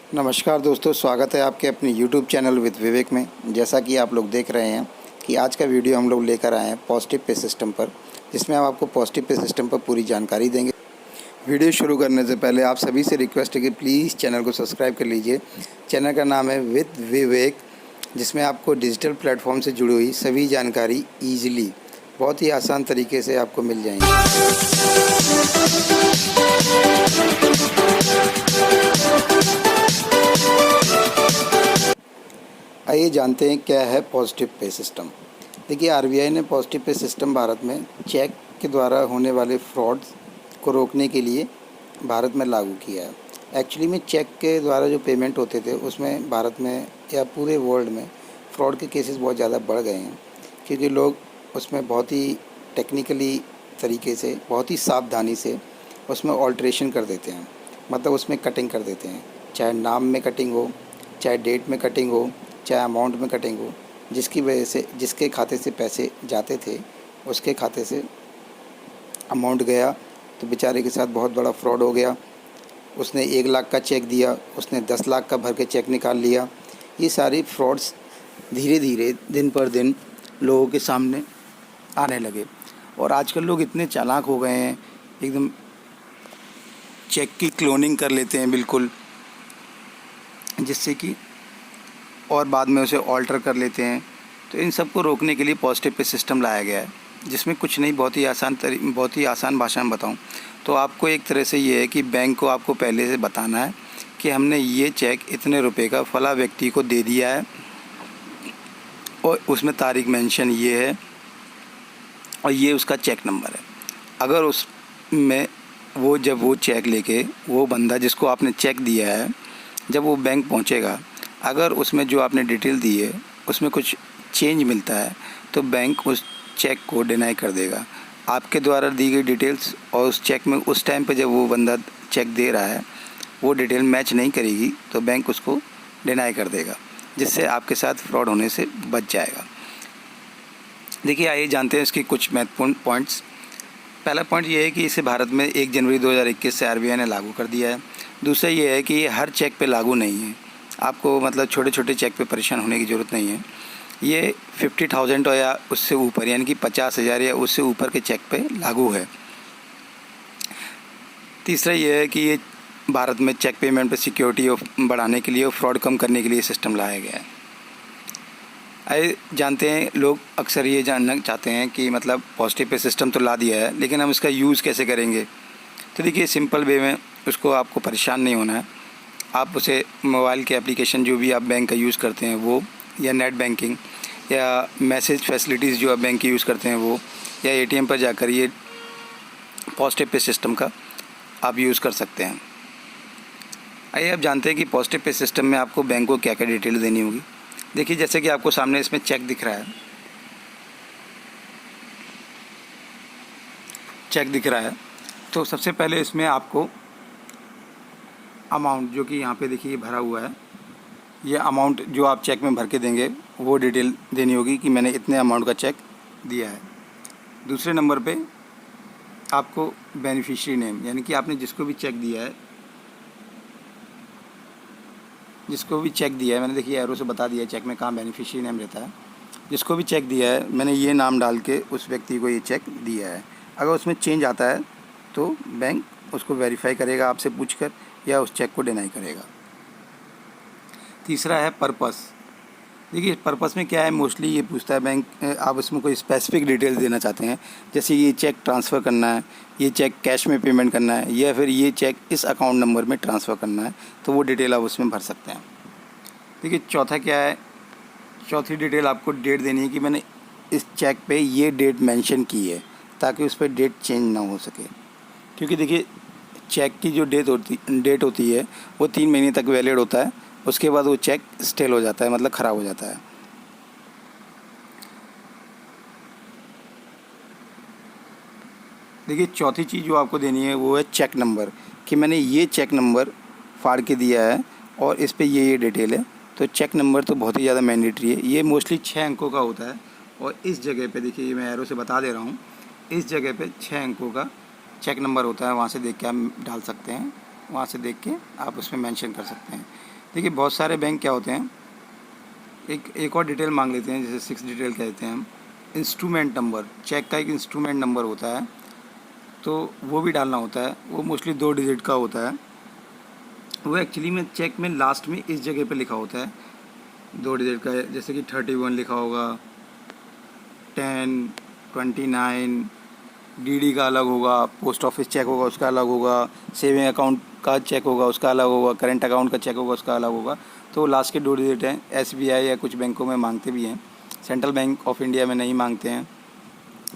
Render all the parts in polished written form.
नमस्कार दोस्तों, स्वागत है आपके अपने YouTube चैनल विद विवेक में। जैसा कि आप लोग देख रहे हैं कि आज का वीडियो हम लोग लेकर आए हैं पॉजिटिव पे सिस्टम पर, जिसमें हम आपको पॉजिटिव पे सिस्टम पर पूरी जानकारी देंगे। वीडियो शुरू करने से पहले आप सभी से रिक्वेस्ट है कि प्लीज़ चैनल को सब्सक्राइब कर लीजिए। चैनल का नाम है विद विवेक, जिसमें आपको डिजिटल प्लेटफॉर्म से जुड़ी हुई सभी जानकारी ईजिली बहुत ही आसान तरीके से आपको मिल जाएंगी। आइए जानते हैं क्या है पॉजिटिव पे सिस्टम। देखिए, आरबीआई ने पॉजिटिव पे सिस्टम भारत में चेक के द्वारा होने वाले फ्रॉड को रोकने के लिए भारत में लागू किया है। एक्चुअली में चेक के द्वारा जो पेमेंट होते थे उसमें भारत में या पूरे वर्ल्ड में फ्रॉड के केसेस बहुत ज़्यादा बढ़ गए हैं, क्योंकि लोग उसमें बहुत ही टेक्निकली तरीके से, बहुत ही सावधानी से उसमें ऑल्ट्रेशन कर देते हैं। मतलब उसमें कटिंग कर देते हैं, चाहे नाम में कटिंग हो, चाहे डेट में कटिंग हो, चाहे अमाउंट में कटिंग हो। जिसकी वजह से जिसके खाते से पैसे जाते थे उसके खाते से अमाउंट गया, तो बेचारे के साथ बहुत बड़ा फ्रॉड हो गया। उसने 1 लाख का चेक दिया, उसने 10 लाख का भर के चेक निकाल लिया। ये सारी फ्रॉड्स धीरे धीरे दिन पर दिन लोगों के सामने आने लगे। और आजकल लोग इतने चालाक हो गए हैं, एकदम चेक की क्लोनिंग कर लेते हैं बिल्कुल, जिससे कि और बाद में उसे ऑल्टर कर लेते हैं। तो इन सब को रोकने के लिए पॉजिटिव पे सिस्टम लाया गया है, जिसमें कुछ नहीं, बहुत ही आसान भाषा में बताऊं तो आपको एक तरह से ये है कि बैंक को आपको पहले से बताना है कि हमने ये चेक इतने रुपए का फला व्यक्ति को दे दिया है, और उसमें तारीख मेंशन ये है और ये उसका चेक नंबर है। अगर उसमें जब वो चेक लेके वो बंदा जिसको आपने चेक दिया है, जब वो बैंक पहुंचेगा, अगर उसमें जो आपने डिटेल दी है उसमें कुछ चेंज मिलता है तो बैंक उस चेक को डिनाई कर देगा। आपके द्वारा दी गई डिटेल्स और उस चेक में उस टाइम पे जब वो बंदा चेक दे रहा है वो डिटेल मैच नहीं करेगी तो बैंक उसको डिनाई कर देगा, जिससे आपके साथ फ्रॉड होने से बच जाएगा। देखिए, आइए जानते हैं इसकी कुछ महत्वपूर्ण पॉइंट्स। पहला पॉइंट ये है कि इसे भारत में 1 जनवरी 2021 से आरबीआई ने लागू कर दिया है। दूसरा ये है कि ये हर चेक पे लागू नहीं है। आपको मतलब छोटे छोटे चेक पे परेशान होने की ज़रूरत नहीं है। ये 50,000 या उससे ऊपर, यानी कि 50,000 या उससे ऊपर के चेक पे लागू है। तीसरा ये है कि ये भारत में चेक पेमेंट पे सिक्योरिटी बढ़ाने के लिए और फ्रॉड कम करने के लिए सिस्टम लाया गया है। आइए जानते हैं, लोग अक्सर ये जानना चाहते हैं कि मतलब पॉजिटिव पे सिस्टम तो ला दिया है, लेकिन हम इसका यूज़ कैसे करेंगे। तो देखिए, सिंपल वे में उसको आपको परेशान नहीं होना है। आप उसे मोबाइल के एप्लीकेशन जो भी आप बैंक का यूज़ करते हैं वो, या नेट बैंकिंग, या मैसेज फैसिलिटीज़ जो आप बैंक की यूज़ करते हैं वो, या एटीएम पर जाकर ये पॉजिटिव पे सिस्टम का आप यूज़ कर सकते हैं। आइए आप जानते हैं कि पॉजिटिव पे सिस्टम में आपको बैंक को क्या क्या डिटेल देनी होगी। देखिए, जैसे कि आपको सामने इसमें चेक दिख रहा है, तो सबसे पहले इसमें आपको अमाउंट, जो कि यहाँ पे देखिए भरा हुआ है, ये अमाउंट जो आप चेक में भर के देंगे वो डिटेल देनी होगी कि मैंने इतने अमाउंट का चेक दिया है। दूसरे नंबर पे आपको बेनिफिशियरी नेम, यानी कि आपने जिसको भी चेक दिया है, मैंने देखिए एरो से बता दिया है चेक में कहाँ बेनिफिशियरी नेम रहता है। जिसको भी चेक दिया है मैंने ये नाम डाल के उस व्यक्ति को ये चेक दिया है। अगर उसमें चेंज आता है तो बैंक उसको वेरीफाई करेगा आपसे पूछकर, या उस चेक को डिनाई करेगा। तीसरा है पर्पस। देखिए, पर्पस में क्या है, मोस्टली ये पूछता है बैंक, आप इसमें कोई स्पेसिफिक डिटेल्स देना चाहते हैं, जैसे ये चेक ट्रांसफ़र करना है, ये चेक कैश में पेमेंट करना है, या फिर ये चेक इस अकाउंट नंबर में ट्रांसफ़र करना है, तो वो डिटेल आप उसमें भर सकते हैं। देखिए, चौथा क्या है, चौथी डिटेल आपको डेट देनी है कि मैंने इस चेक पे ये डेट मेंशन की है, ताकि उस पर डेट चेंज ना हो सके। क्योंकि देखिए, चेक की जो डेट होती है वो 3 महीने तक वैलिड होता है, उसके बाद वो चेक स्टेल हो जाता है, मतलब ख़राब हो जाता है। देखिए, चौथी चीज़ जो आपको देनी है वो है चेक नंबर, कि मैंने ये चेक नंबर फाड़ के दिया है और इस पे ये डिटेल है। तो चेक नंबर तो बहुत ही ज़्यादा मैंडेटरी है। ये मोस्टली 6 अंकों का होता है, और इस जगह पे देखिए, मैं एरो से बता दे रहा हूँ, इस जगह पे 6 अंकों का चेक नंबर होता है, वहाँ से देख के आप डाल सकते हैं वहाँ से देख के आप उसमें मेंशन कर सकते हैं। देखिए बहुत सारे बैंक क्या होते हैं, एक और डिटेल मांग लेते हैं, जैसे 6 डिटेल कहते हैं हम। इंस्ट्रूमेंट नंबर, चेक का एक इंस्ट्रूमेंट नंबर होता है, तो वो भी डालना होता है। वो मोस्टली 2 डिजिट का होता है। वो एक्चुअली में चेक में लास्ट में इस जगह पे लिखा होता है, 2 डिजिट का है, जैसे कि 31 लिखा होगा, 10, 29, डीडी का अलग होगा, पोस्ट ऑफिस चेक होगा उसका अलग होगा, सेविंग अकाउंट का चेक होगा उसका अलग होगा, करंट अकाउंट का चेक होगा उसका अलग होगा। तो लास्ट के 2 डिजिट हैं। एसबीआई या कुछ बैंकों में मांगते भी हैं, सेंट्रल बैंक ऑफ इंडिया में नहीं मांगते हैं।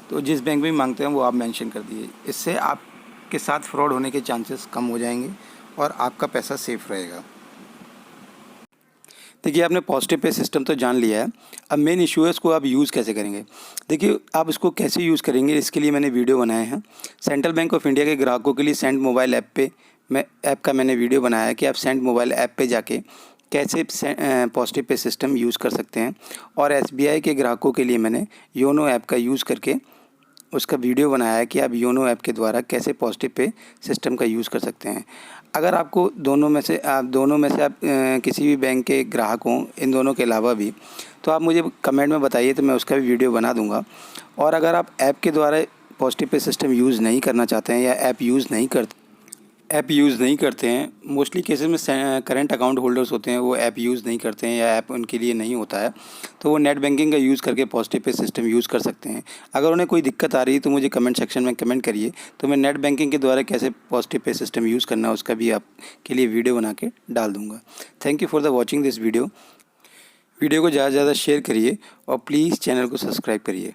तो जिस बैंक में मांगते हैं वो आप मेंशन कर दीजिए। इससे आपके साथ फ्रॉड होने के चांसेस कम हो जाएंगे और आपका पैसा सेफ रहेगा। देखिए आपने पॉजिटिव पे सिस्टम तो जान लिया है, अब मेन इशू है इसको आप यूज़ कैसे करेंगे। देखिए आप इसको कैसे यूज़ करेंगे, इसके लिए मैंने वीडियो बनाए हैं। सेंट्रल बैंक ऑफ इंडिया के ग्राहकों के लिए सेंड मोबाइल ऐप पे ऐप का मैंने वीडियो बनाया है कि आप सेंड मोबाइल ऐप पे जाके कैसे पॉजिटिव पे सिस्टम यूज़ कर सकते हैं। और एसबीआई के ग्राहकों के लिए मैंने योनो ऐप का यूज़ करके उसका वीडियो बनाया है कि आप योनो ऐप के द्वारा कैसे पॉजिटिव पे सिस्टम का यूज़ कर सकते हैं। अगर आपको दोनों में से आप किसी भी बैंक के ग्राहक हों, इन दोनों के अलावा भी, तो आप मुझे कमेंट में बताइए, तो मैं उसका भी वीडियो बना दूंगा। और अगर आप ऐप के द्वारा पॉजिटिव पे सिस्टम यूज़ नहीं करना चाहते हैं या ऐप यूज़ नहीं करते हैं, मोस्टली केसेस में करंट अकाउंट होल्डर्स होते हैं, वो ऐप यूज़ नहीं करते हैं या ऐप उनके लिए नहीं होता है, तो वो नेट बैंकिंग का यूज़ करके पॉजिटिव पे सिस्टम यूज़ कर सकते हैं। अगर उन्हें कोई दिक्कत आ रही है तो मुझे कमेंट सेक्शन में कमेंट करिए, तो मैं नेट बैंकिंग के द्वारा कैसे पॉजिटिव पे सिस्टम यूज़ करना है उसका भी आपके लिए वीडियो बना के डाल दूँगा। Thank you for the watching this video को ज़्यादा से ज़्यादा शेयर करिए और प्लीज़ चैनल को सब्सक्राइब करिए।